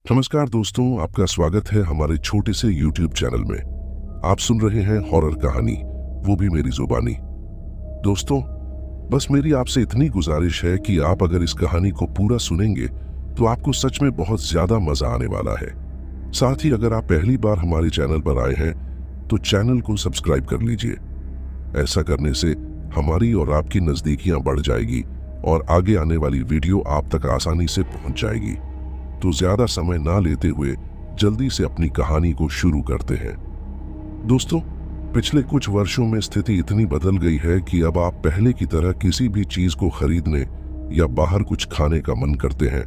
नमस्कार दोस्तों, आपका स्वागत है हमारे छोटे से YouTube चैनल में। आप सुन रहे हैं हॉरर कहानी, वो भी मेरी जुबानी। दोस्तों, बस मेरी आपसे इतनी गुजारिश है कि आप अगर इस कहानी को पूरा सुनेंगे तो आपको सच में बहुत ज्यादा मजा आने वाला है। साथ ही अगर आप पहली बार हमारे चैनल पर आए हैं तो चैनल को सब्सक्राइब कर लीजिए। ऐसा करने से हमारी और आपकी नजदीकियां बढ़ जाएगी और आगे आने वाली वीडियो आप तक आसानी से पहुंच जाएगी। तो ज्यादा समय ना लेते हुए जल्दी से अपनी कहानी को शुरू करते हैं। दोस्तों, पिछले कुछ वर्षों में स्थिति इतनी बदल गई है कि अब आप पहले की तरह किसी भी चीज को खरीदने या बाहर कुछ खाने का मन करते हैं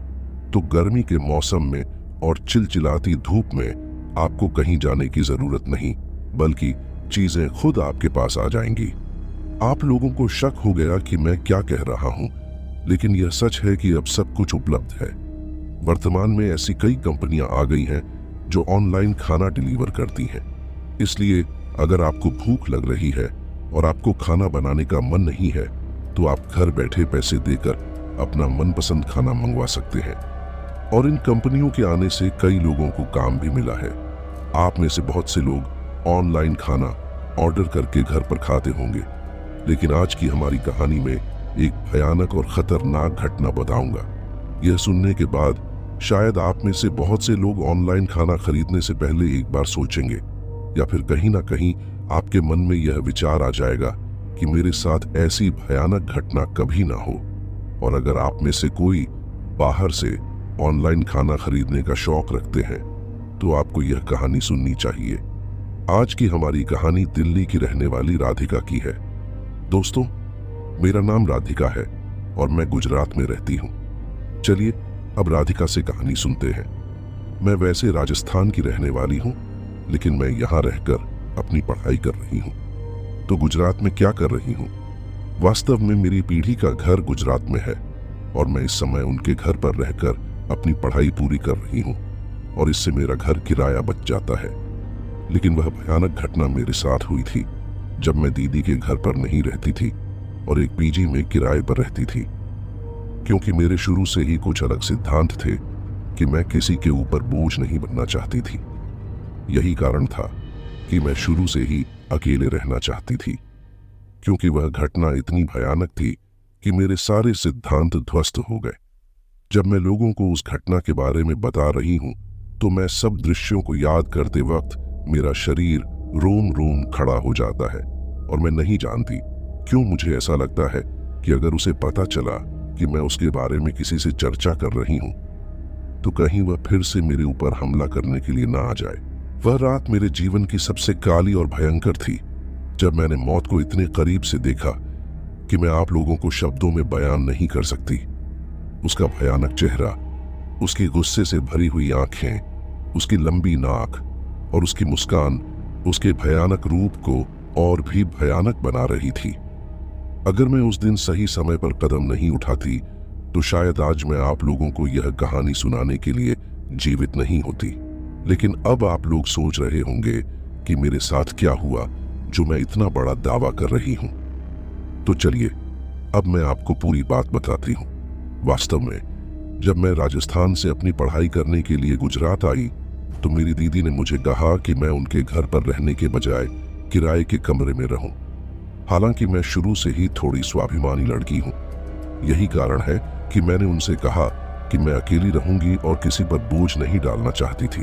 तो गर्मी के मौसम में और चिलचिलाती धूप में आपको कहीं जाने की जरूरत नहीं, बल्कि चीजें खुद आपके पास आ जाएंगी। आप लोगों को शक हो गया कि मैं क्या कह रहा हूं, लेकिन यह सच है कि अब सब कुछ उपलब्ध है। वर्तमान में ऐसी कई कंपनियां आ गई हैं जो ऑनलाइन खाना डिलीवर करती हैं। इसलिए अगर आपको भूख लग रही है और आपको खाना बनाने का मन नहीं है तो आप घर बैठे पैसे देकर अपना मनपसंद खाना मंगवा सकते हैं। और इन कंपनियों के आने से कई लोगों को काम भी मिला है। आप में से बहुत से लोग ऑनलाइन खाना ऑर्डर करके घर पर खाते होंगे, लेकिन आज की हमारी कहानी में एक भयानक और खतरनाक घटना बताऊंगा। यह सुनने के बाद शायद आप में से बहुत से लोग ऑनलाइन खाना खरीदने से पहले एक बार सोचेंगे, या फिर कहीं ना कहीं आपके मन में यह विचार आ जाएगा कि मेरे साथ ऐसी भयानक घटना कभी ना हो। और अगर आप में से कोई बाहर से ऑनलाइन खाना खरीदने का शौक रखते हैं तो आपको यह कहानी सुननी चाहिए। आज की हमारी कहानी दिल्ली की रहने वाली राधिका की है। दोस्तों, मेरा नाम राधिका है और मैं गुजरात में रहती हूँ। चलिए अब राधिका से कहानी सुनते हैं। मैं वैसे राजस्थान की रहने वाली हूँ, लेकिन मैं यहाँ रहकर अपनी पढ़ाई कर रही हूँ। तो गुजरात में क्या कर रही हूँ? वास्तव में मेरी पीढ़ी का घर गुजरात में है और मैं इस समय उनके घर पर रहकर अपनी पढ़ाई पूरी कर रही हूँ और इससे मेरा घर किराया बच जाता है। लेकिन वह भयानक घटना मेरे साथ हुई थी जब मैं दीदी के घर पर नहीं रहती थी और एक पीजी में किराए पर रहती थी। क्योंकि मेरे शुरू से ही कुछ अलग सिद्धांत थे कि मैं किसी के ऊपर बोझ नहीं बनना चाहती थी। यही कारण था कि मैं शुरू से ही अकेले रहना चाहती थी। क्योंकि वह घटना इतनी भयानक थी कि मेरे सारे सिद्धांत ध्वस्त हो गए। जब मैं लोगों को उस घटना के बारे में बता रही हूं तो मैं सब दृश्यों को याद करते वक्त मेरा शरीर रोम रोम खड़ा हो जाता है और मैं नहीं जानती क्यों मुझे ऐसा लगता है कि अगर उसे पता चला कि मैं उसके बारे में किसी से चर्चा कर रही हूं तो कहीं वह फिर से मेरे ऊपर हमला करने के लिए ना आ जाए। वह रात मेरे जीवन की सबसे काली और भयंकर थी जब मैंने मौत को इतने करीब से देखा कि मैं आप लोगों को शब्दों में बयान नहीं कर सकती। उसका भयानक चेहरा, उसकी गुस्से से भरी हुई आंखें, उसकी लंबी नाक और उसकी मुस्कान उसके भयानक रूप को और भी भयानक बना रही थी। अगर मैं उस दिन सही समय पर कदम नहीं उठाती तो शायद आज मैं आप लोगों को यह कहानी सुनाने के लिए जीवित नहीं होती। लेकिन अब आप लोग सोच रहे होंगे कि मेरे साथ क्या हुआ जो मैं इतना बड़ा दावा कर रही हूं। तो चलिए अब मैं आपको पूरी बात बताती हूं। वास्तव में जब मैं राजस्थान से अपनी पढ़ाई करने के लिए गुजरात आई तो मेरी दीदी ने मुझे कहा कि मैं उनके घर पर रहने के बजाय किराए के कमरे में रहूं। हालांकि मैं शुरू से ही थोड़ी स्वाभिमानी लड़की हूं। यही कारण है कि मैंने उनसे कहा कि मैं अकेली रहूंगी और किसी पर बोझ नहीं डालना चाहती थी।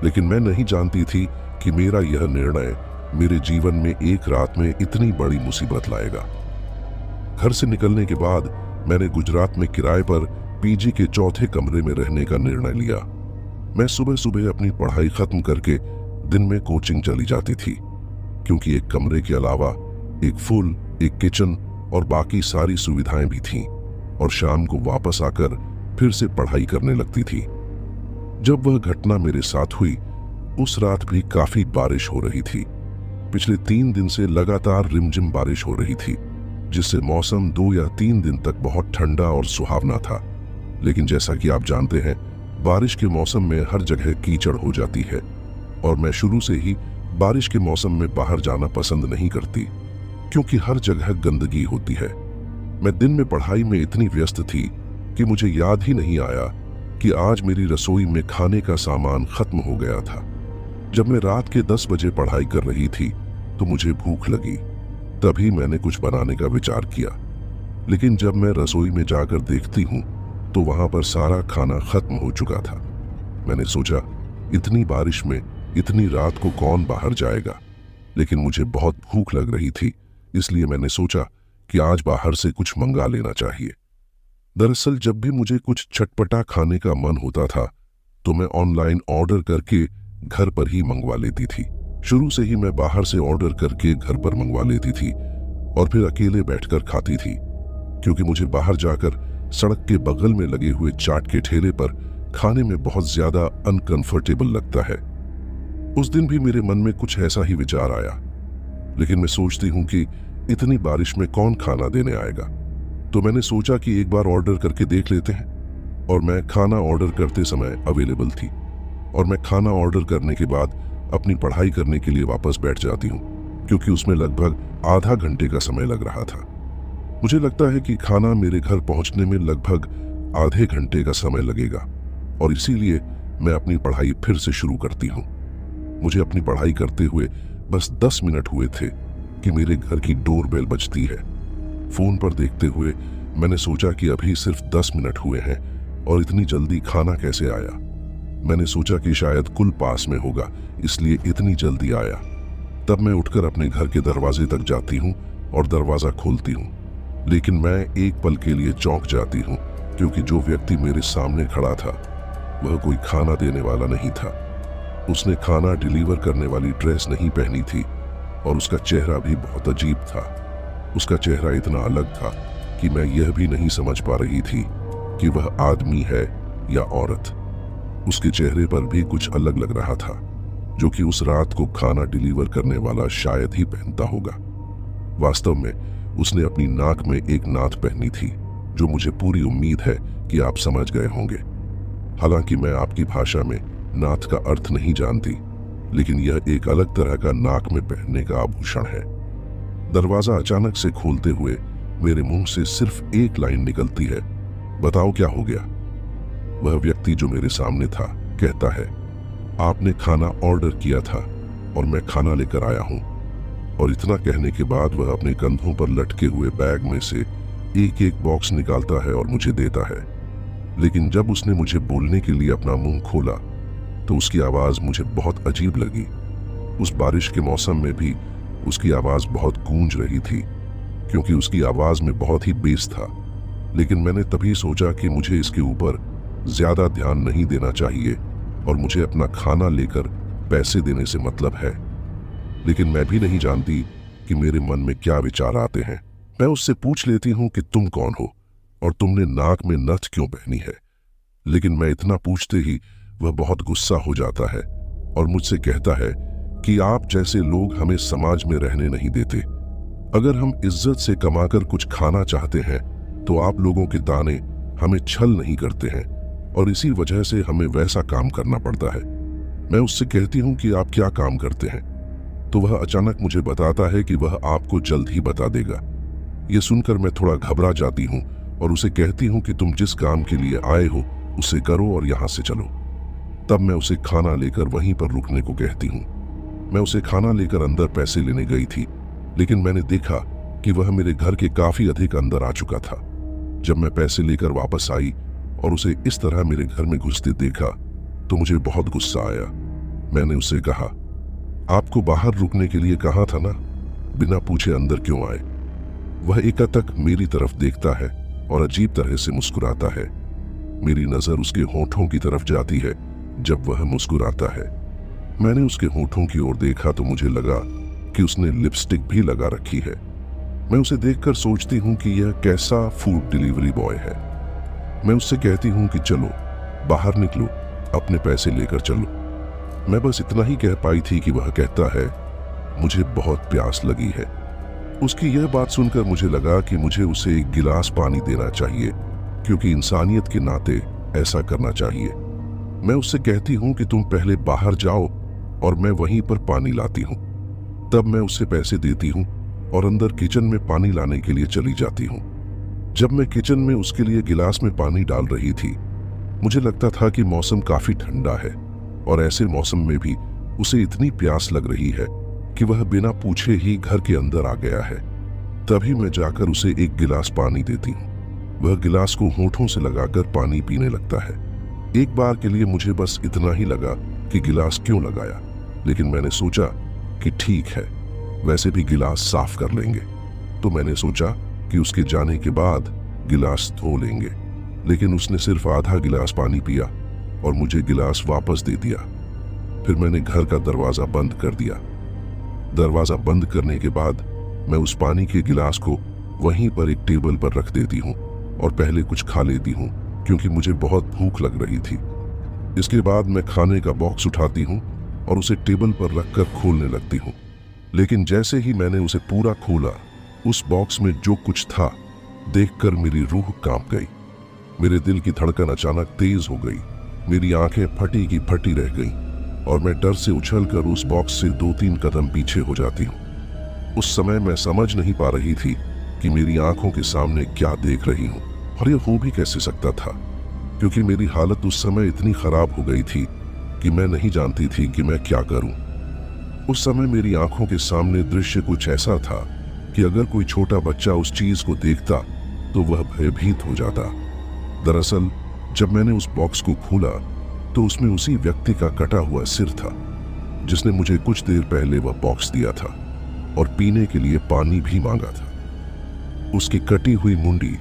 लेकिन मैं नहीं जानती थी कि मेरा यह निर्णय मेरे जीवन में एक रात में इतनी बड़ी मुसीबत लाएगा। घर से निकलने के बाद मैंने गुजरात में किराए पर पीजी के चौथे कमरे में रहने का निर्णय लिया। मैं सुबह सुबह अपनी पढ़ाई खत्म करके दिन में कोचिंग चली जाती थी, क्योंकि एक कमरे के अलावा एक किचन और बाकी सारी सुविधाएं भी थीं, और शाम को वापस आकर फिर से पढ़ाई करने लगती थी। जब वह घटना मेरे साथ हुई उस रात भी काफी बारिश हो रही थी। पिछले 3 दिन से लगातार रिमझिम बारिश हो रही थी, जिससे मौसम 2 या 3 दिन तक बहुत ठंडा और सुहावना था। लेकिन जैसा कि आप जानते हैं, बारिश के मौसम में हर जगह कीचड़ हो जाती है और मैं शुरू से ही बारिश के मौसम में बाहर जाना पसंद नहीं करती, क्योंकि हर जगह गंदगी होती है। मैं दिन में पढ़ाई में इतनी व्यस्त थी कि मुझे याद ही नहीं आया कि आज मेरी रसोई में खाने का सामान खत्म हो गया था। जब मैं रात के 10 बजे पढ़ाई कर रही थी तो मुझे भूख लगी। तभी मैंने कुछ बनाने का विचार किया, लेकिन जब मैं रसोई में जाकर देखती हूँ तो वहां पर सारा खाना खत्म हो चुका था। मैंने सोचा, इतनी बारिश में इतनी रात को कौन बाहर जाएगा, लेकिन मुझे बहुत भूख लग रही थी, इसलिए मैंने सोचा कि आज बाहर से कुछ मंगा लेना चाहिए। दरअसल जब भी मुझे कुछ चटपटा खाने का मन होता था तो मैं ऑनलाइन ऑर्डर करके घर पर ही मंगवा लेती थी। शुरू से ही मैं बाहर से ऑर्डर करके घर पर मंगवा लेती थी और फिर अकेले बैठकर खाती थी, क्योंकि मुझे बाहर जाकर सड़क के बगल में लगे हुए चाट के ठेले पर खाने में बहुत ज्यादा अनकंफर्टेबल लगता है। उस दिन भी मेरे मन में कुछ ऐसा ही विचार आया, लेकिन मैं सोचती हूँ कि इतनी बारिश में कौन खाना देने आएगा, तो मैंने सोचा कि एक बार ऑर्डर करके देख लेते हैं। और मैं खाना ऑर्डर करते समय अवेलेबल थी और मैं खाना ऑर्डर करने के बाद अपनी पढ़ाई करने के लिए वापस बैठ जाती हूँ, क्योंकि उसमें लगभग आधा घंटे का समय लग रहा था। मुझे लगता है कि खाना मेरे घर पहुंचने में लगभग आधे घंटे का समय लगेगा और इसीलिए मैं अपनी पढ़ाई फिर से शुरू करती हूँ। मुझे अपनी पढ़ाई करते हुए बस 10 मिनट हुए थे कि मेरे घर की डोरबेल बजती है। फोन पर देखते हुए मैंने सोचा कि अभी सिर्फ 10 मिनट हुए हैं और इतनी जल्दी खाना कैसे आया। मैंने सोचा कि शायद कुल पास में होगा, इसलिए इतनी जल्दी आया। तब मैं उठकर अपने घर के दरवाजे तक जाती हूँ और दरवाजा खोलती हूँ, लेकिन मैं एक पल के लिए चौंक जाती हूँ, क्योंकि जो व्यक्ति मेरे सामने खड़ा था वह कोई खाना देने वाला नहीं था। उसने खाना डिलीवर करने वाली ड्रेस नहीं पहनी थी और उसका चेहरा भी बहुत अजीब था। उसका चेहरा इतना अलग था कि मैं यह भी नहीं समझ पा रही थी कि वह आदमी है या औरत। उसके चेहरे पर भी कुछ अलग लग रहा था, जो कि उस रात को खाना डिलीवर करने वाला शायद ही पहनता होगा। वास्तव में उसने अपनी नाक में एक नाथ पहनी थी, जो मुझे पूरी उम्मीद है कि आप समझ गए होंगे। हालांकि मैं आपकी भाषा में नाथ का अर्थ नहीं जानती, लेकिन यह एक अलग तरह का नाक में पहनने का आभूषण है। दरवाजा अचानक से खोलते हुए मेरे मुंह से सिर्फ एक लाइन निकलती है, बताओ क्या हो गया। वह व्यक्ति जो मेरे सामने था कहता है, आपने खाना ऑर्डर किया था और मैं खाना लेकर आया हूं। और इतना कहने के बाद वह अपने कंधों पर लटके हुए बैग में से एक एक बॉक्स निकालता है और मुझे देता है। लेकिन जब उसने मुझे बोलने के लिए अपना मुंह खोला तो उसकी आवाज मुझे बहुत अजीब लगी। उस बारिश के मौसम में भी उसकी आवाज बहुत गूंज रही थी, क्योंकि उसकी आवाज में बहुत ही बेस था। लेकिन मैंने तभी सोचा कि मुझे इसके ऊपर ज्यादा ध्यान नहीं देना चाहिए और मुझे अपना खाना लेकर पैसे देने से मतलब है। लेकिन मैं भी नहीं जानती कि मेरे मन में क्या विचार आते हैं। मैं उससे पूछ लेती हूँ कि तुम कौन हो और तुमने नाक में नथ क्यों पहनी है। लेकिन मैं इतना पूछते ही वह बहुत गुस्सा हो जाता है और मुझसे कहता है कि आप जैसे लोग हमें समाज में रहने नहीं देते। अगर हम इज्जत से कमाकर कुछ खाना चाहते हैं तो आप लोगों के ताने हमें छल नहीं करते हैं और इसी वजह से हमें वैसा काम करना पड़ता है। मैं उससे कहती हूँ कि आप क्या काम करते हैं, तो वह अचानक मुझे बताता है कि वह आपको जल्द ही बता देगा। यह सुनकर मैं थोड़ा घबरा जाती हूँ और उसे कहती हूँ कि तुम जिस काम के लिए आए हो उसे करो और यहाँ से चलो। तब मैं उसे खाना लेकर वहीं पर रुकने को कहती हूँ। मैं उसे खाना लेकर अंदर पैसे लेने गई थी, लेकिन मैंने देखा कि वह मेरे घर के काफी अधिक अंदर आ चुका था। जब मैं पैसे लेकर वापस आई और उसे इस तरह मेरे घर में घुसते देखा तो मुझे बहुत गुस्सा आया। मैंने उससे कहा, आपको बाहर रुकने के लिए कहा था ना, बिना पूछे अंदर क्यों आए। वह एकाएक मेरी तरफ देखता है और अजीब तरह से मुस्कुराता है। मेरी नजर उसके होठों की तरफ जाती है जब वह मुस्कुराता है। मैंने उसके होठों की ओर देखा तो मुझे लगा कि उसने लिपस्टिक भी लगा रखी है। मैं उसे देखकर सोचती हूँ कि यह कैसा फूड डिलीवरी बॉय है। मैं उससे कहती हूँ कि चलो बाहर निकलो, अपने पैसे लेकर चलो। मैं बस इतना ही कह पाई थी कि वह कहता है, मुझे बहुत प्यास लगी है। उसकी यह बात सुनकर मुझे लगा कि मुझे उसे एक गिलास पानी देना चाहिए, क्योंकि इंसानियत के नाते ऐसा करना चाहिए। मैं उससे कहती हूँ कि तुम पहले बाहर जाओ और मैं वहीं पर पानी लाती हूँ। तब मैं उसे पैसे देती हूँ और अंदर किचन में पानी लाने के लिए चली जाती हूँ। जब मैं किचन में उसके लिए गिलास में पानी डाल रही थी मुझे लगता था कि मौसम काफी ठंडा है और ऐसे मौसम में भी उसे इतनी प्यास लग रही है कि वह बिना पूछे ही घर के अंदर आ गया है। तभी मैं जाकर उसे एक गिलास पानी देती हूँ। वह गिलास को होठों से लगाकर पानी पीने लगता है। एक बार के लिए मुझे बस इतना ही लगा कि गिलास क्यों लगाया, लेकिन मैंने सोचा कि ठीक है, वैसे भी गिलास साफ कर लेंगे। तो मैंने सोचा कि उसके जाने के बाद गिलास धो लेंगे, लेकिन उसने सिर्फ आधा गिलास पानी पिया और मुझे गिलास वापस दे दिया। फिर मैंने घर का दरवाजा बंद कर दिया। दरवाजा बंद करने के बाद मैं उस पानी के गिलास को वहीं पर एक टेबल पर रख देती हूँ और पहले कुछ खा लेती हूँ, क्योंकि मुझे बहुत भूख लग रही थी। इसके बाद मैं खाने का बॉक्स उठाती हूँ और उसे टेबल पर रखकर खोलने लगती हूँ। लेकिन जैसे ही मैंने उसे पूरा खोला, उस बॉक्स में जो कुछ था देखकर मेरी रूह कांप गई। मेरे दिल की धड़कन अचानक तेज हो गई, मेरी आंखें फटी की फटी रह गईं और मैं डर से उछलकर उस बॉक्स से 2-3 कदम पीछे हो जाती हूँ। उस समय मैं समझ नहीं पा रही थी कि मेरी आंखों के सामने क्या देख रही हूँ और यह हो भी कैसे सकता था, क्योंकि मेरी हालत उस समय इतनी खराब हो गई थी कि मैं नहीं जानती थी कि मैं क्या करूं। उस समय मेरी आंखों के सामने दृश्य कुछ ऐसा था कि अगर कोई छोटा बच्चा उस चीज को देखता तो वह भयभीत हो जाता। दरअसल जब मैंने उस बॉक्स को खोला तो उसमें उसी व्यक्ति का कटा हुआ सिर था जिसने मुझे कुछ देर पहले वह बॉक्स दिया था और पीने के लिए पानी भी मांगा था। उसकी कटी हुई मुंडी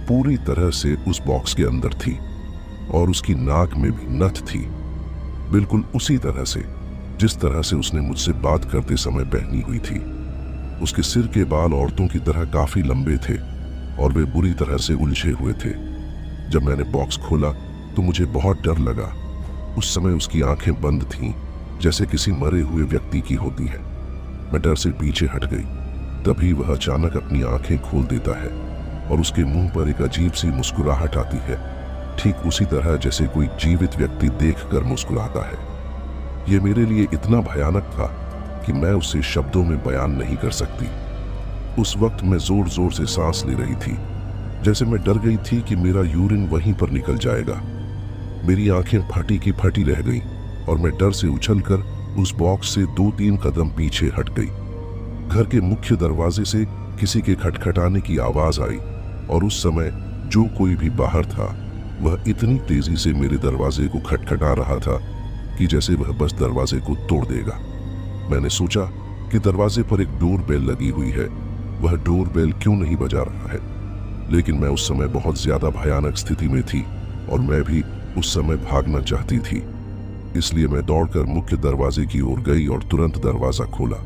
पूरी तरह से उस बॉक्स के अंदर थी और उसकी नाक में भी नथ थी, बिल्कुल उसी तरह से जिस तरह से उसने मुझसे बात करते समय पहनी हुई थी। उसके सिर के बाल औरतों की तरह काफी लंबे थे और वे बुरी तरह से उलझे हुए थे। जब मैंने बॉक्स खोला तो मुझे बहुत डर लगा। उस समय उसकी आंखें बंद थीं, जैसे किसी मरे हुए व्यक्ति की होती है। मैं डर से पीछे हट गई। तभी वह अचानक अपनी आंखें खोल देता है और उसके मुंह पर एक अजीब सी मुस्कुराहट आती है, ठीक उसी तरह जैसे कोई जीवित व्यक्ति देखकर मुस्कुराता है। यह मेरे लिए इतना भयानक था कि मैं उसे शब्दों में बयान नहीं कर सकती। उस वक्त मैं जोर जोर से सांस ले रही थी, जैसे मैं डर गई थी कि मेरा यूरिन वहीं पर निकल जाएगा। मेरी आंखें फटी की फटी रह गईं और मैं डर से उछलकर उस बॉक्स से 2-3 कदम पीछे हट गई। घर के मुख्य दरवाजे से किसी के खटखटाने की आवाज आई और उस समय जो कोई भी बाहर था वह इतनी तेजी से मेरे दरवाजे को खटखटा रहा था कि जैसे वह बस दरवाजे को तोड़ देगा। मैंने सोचा कि दरवाजे पर एक डोर बेल लगी हुई है, वह डोर बेल क्यों नहीं बजा रहा है। लेकिन मैं उस समय बहुत ज्यादा भयानक स्थिति में थी और मैं भी उस समय भागना चाहती थी। इसलिए मैं दौड़कर मुख्य दरवाजे की ओर गई और तुरंत दरवाजा खोला।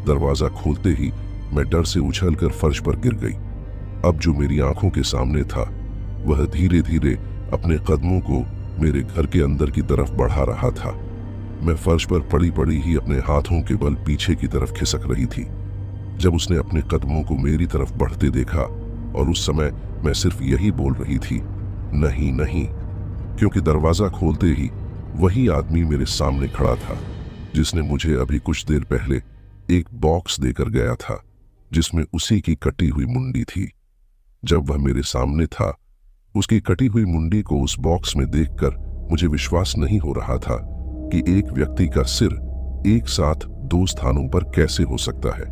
दरवाजा खोलते ही मैं डर से उछलकर फर्श पर गिर गई। अब जो मेरी आंखों के सामने था वह धीरे धीरे अपने कदमों को मेरे घर के अंदर की तरफ बढ़ा रहा था। मैं फर्श पर पड़ी पड़ी ही अपने हाथों के बल पीछे की तरफ खिसक रही थी जब उसने अपने कदमों को मेरी तरफ बढ़ते देखा, और उस समय मैं सिर्फ यही बोल रही थी, नहीं नहीं, क्योंकि दरवाजा खोलते ही वही आदमी मेरे सामने खड़ा था जिसने मुझे अभी कुछ देर पहले एक बॉक्स देकर गया था जिसमें उसी की कटी हुई मुंडी थी। जब वह मेरे सामने था, उसकी कटी हुई मुंडी को उस बॉक्स में देखकर मुझे विश्वास नहीं हो रहा था कि एक व्यक्ति का सिर एक साथ 2 स्थानों पर कैसे हो सकता है।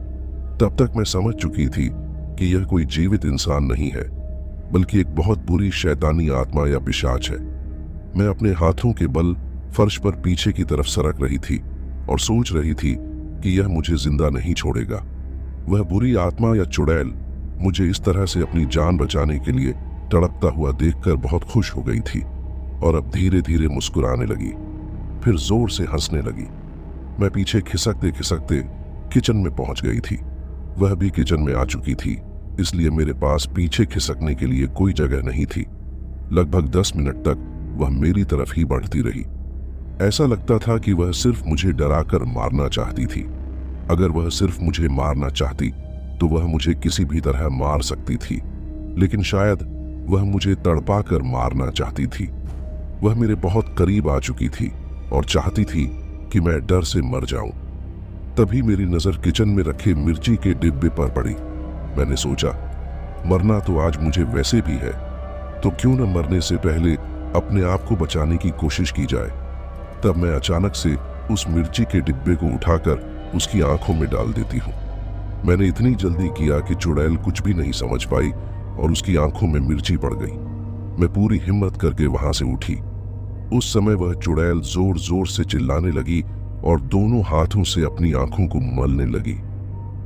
तब तक मैं समझ चुकी थी कि यह कोई जीवित इंसान नहीं है, बल्कि एक बहुत बुरी शैतानी आत्मा या पिशाच है। मैं अपने हाथों के बल फर्श पर पीछे की तरफ सरक रही थी और सोच रही थी कि यह मुझे जिंदा नहीं छोड़ेगा। वह बुरी आत्मा या चुड़ैल मुझे इस तरह से अपनी जान बचाने के लिए तड़पता हुआ देखकर बहुत खुश हो गई थी और अब धीरे धीरे मुस्कुराने लगी, फिर जोर से हंसने लगी। मैं पीछे खिसकते खिसकते किचन में पहुंच गई थी। वह भी किचन में आ चुकी थी, इसलिए मेरे पास पीछे खिसकने के लिए कोई जगह नहीं थी। लगभग 10 मिनट तक वह मेरी तरफ ही बढ़ती रही। ऐसा लगता था कि वह सिर्फ मुझे डराकर मारना चाहती थी। अगर वह सिर्फ मुझे मारना चाहती तो वह मुझे किसी भी तरह मार सकती थी, लेकिन शायद वह मुझे तड़पा कर मारना चाहती थी। वह मेरे बहुत करीब आ चुकी थी और चाहती थी कि मैं डर से मर जाऊं। तभी मेरी नजर किचन में रखे मिर्ची के डिब्बे पर पड़ी। मैंने सोचा, मरना तो आज मुझे वैसे भी है, तो क्यों न मरने से पहले अपने आप को बचाने की कोशिश की जाए, तब मैं अचानक से उस मिर्ची के डिब्बे को उठाकर उसकी आंखों में डाल देती हूँ। मैंने इतनी जल्दी किया कि चुड़ैल कुछ भी नहीं समझ पाई और उसकी आंखों में मिर्ची पड़ गई। मैं पूरी हिम्मत करके वहां से उठी। उस समय वह चुड़ैल जोर जोर से चिल्लाने लगी और दोनों हाथों से अपनी आंखों को मलने लगी।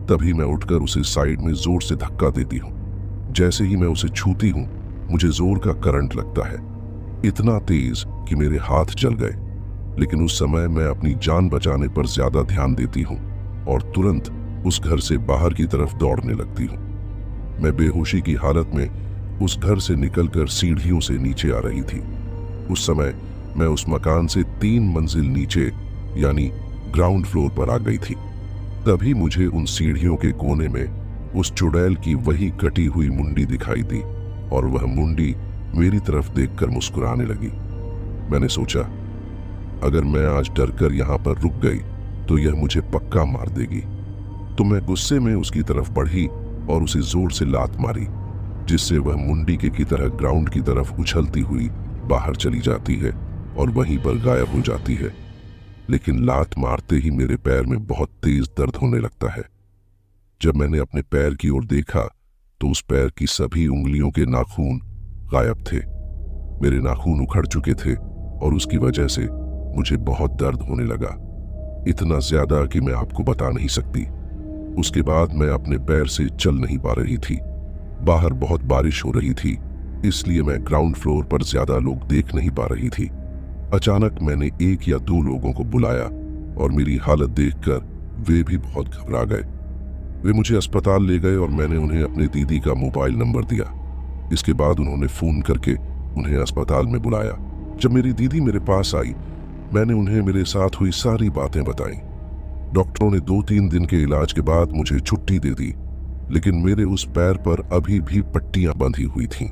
तभी मैं उठकर उसे साइड में जोर से धक्का देती हूँ। जैसे ही मैं उसे छूती हूँ, मुझे जोर का करंट लगता है, इतना तेज कि मेरे हाथ जल गए। लेकिन उस समय मैं अपनी जान बचाने पर ज्यादा ध्यान देती हूँ और तुरंत उस घर से बाहर की तरफ दौड़ने लगती हूँ। मैं बेहोशी की हालत में उस घर से निकलकर सीढ़ियों से नीचे आ रही थी। उस समय मैं उस मकान से 3 मंजिल नीचे यानी ग्राउंड फ्लोर पर आ गई थी। तभी मुझे उन सीढ़ियों के कोने में उस चुड़ैल की वही कटी हुई मुंडी दिखाई दी और वह मुंडी मेरी तरफ देखकर मुस्कुराने लगी। मैंने सोचा, अगर मैं आज डरकर यहां पर रुक गई तो यह मुझे पक्का मार देगी। तो मैं गुस्से में उसकी तरफ बढ़ी और उसे जोर से लात मारी, जिससे वह मुंडी की तरह ग्राउंड की तरफ उछलती हुई बाहर चली जाती है और वहीं पर गायब हो जाती है। लेकिन लात मारते ही मेरे पैर में बहुत तेज दर्द होने लगता है। जब मैंने अपने पैर की ओर देखा तो उस पैर की सभी उंगलियों के नाखून गायब थे। मेरे नाखून उखड़ चुके थे और उसकी वजह से मुझे बहुत दर्द होने लगा, इतना ज्यादा कि मैं आपको बता नहीं सकती। उसके बाद मैं अपने पैर से चल नहीं पा रही थी। बाहर बहुत बारिश हो रही थी, इसलिए मैं ग्राउंड फ्लोर पर ज्यादा लोग देख नहीं पा रही थी। अचानक मैंने 1 या 2 लोगों को बुलाया और मेरी हालत देखकर वे भी बहुत घबरा गए। वे मुझे अस्पताल ले गए और मैंने उन्हें अपनी दीदी का मोबाइल नंबर दिया। इसके बाद उन्होंने फोन करके उन्हें अस्पताल में बुलाया। जब मेरी दीदी मेरे पास आई, मैंने उन्हें मेरे साथ हुई सारी बातें बताई। डॉक्टरों ने 2-3 दिन के इलाज के बाद मुझे छुट्टी दे दी, लेकिन मेरे उस पैर पर अभी भी पट्टियां बंधी हुई थीं।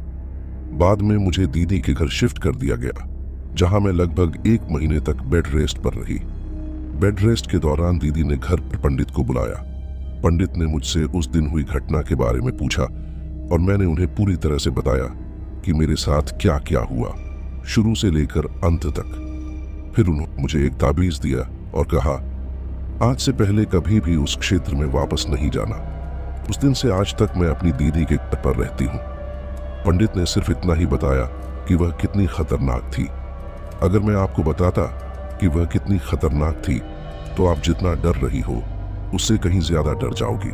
बाद में मुझे दीदी के घर शिफ्ट कर दिया गया, जहां मैं लगभग 1 महीने तक बेड रेस्ट पर रही। बेड रेस्ट के दौरान दीदी ने घर पर पंडित को बुलाया। पंडित ने मुझसे उस दिन हुई घटना के बारे में पूछा और मैंने उन्हें पूरी तरह से बताया कि मेरे साथ क्या क्या हुआ, शुरू से लेकर अंत तक। फिर उन्होंने मुझे एक ताबीज दिया और कहा, आज से पहले कभी भी उस क्षेत्र में वापस नहीं जाना। उस दिन से आज तक मैं अपनी दीदी के घर पर रहती हूँ। पंडित ने सिर्फ इतना ही बताया कि वह कितनी खतरनाक थी। अगर मैं आपको बताता कि वह कितनी खतरनाक थी तो आप जितना डर रही हो उससे कहीं ज्यादा डर जाओगी।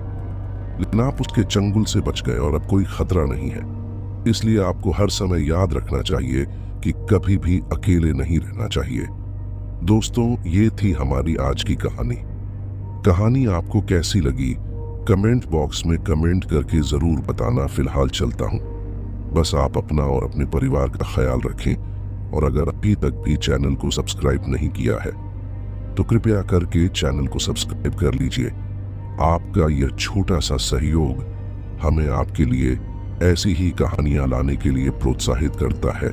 लेकिन आप उसके चंगुल से बच गए और अब कोई खतरा नहीं है। इसलिए आपको हर समय याद रखना चाहिए कि कभी भी अकेले नहीं रहना चाहिए। दोस्तों, ये थी हमारी आज की कहानी। कहानी आपको कैसी लगी कमेंट बॉक्स में कमेंट करके जरूर बताना। फिलहाल चलता हूँ। बस आप अपना और अपने परिवार का ख्याल रखें और अगर अभी तक भी चैनल को सब्सक्राइब नहीं किया है तो कृपया करके चैनल को सब्सक्राइब कर लीजिए। आपका यह छोटा सा सहयोग हमें आपके लिए ऐसी ही कहानियां लाने के लिए प्रोत्साहित करता है।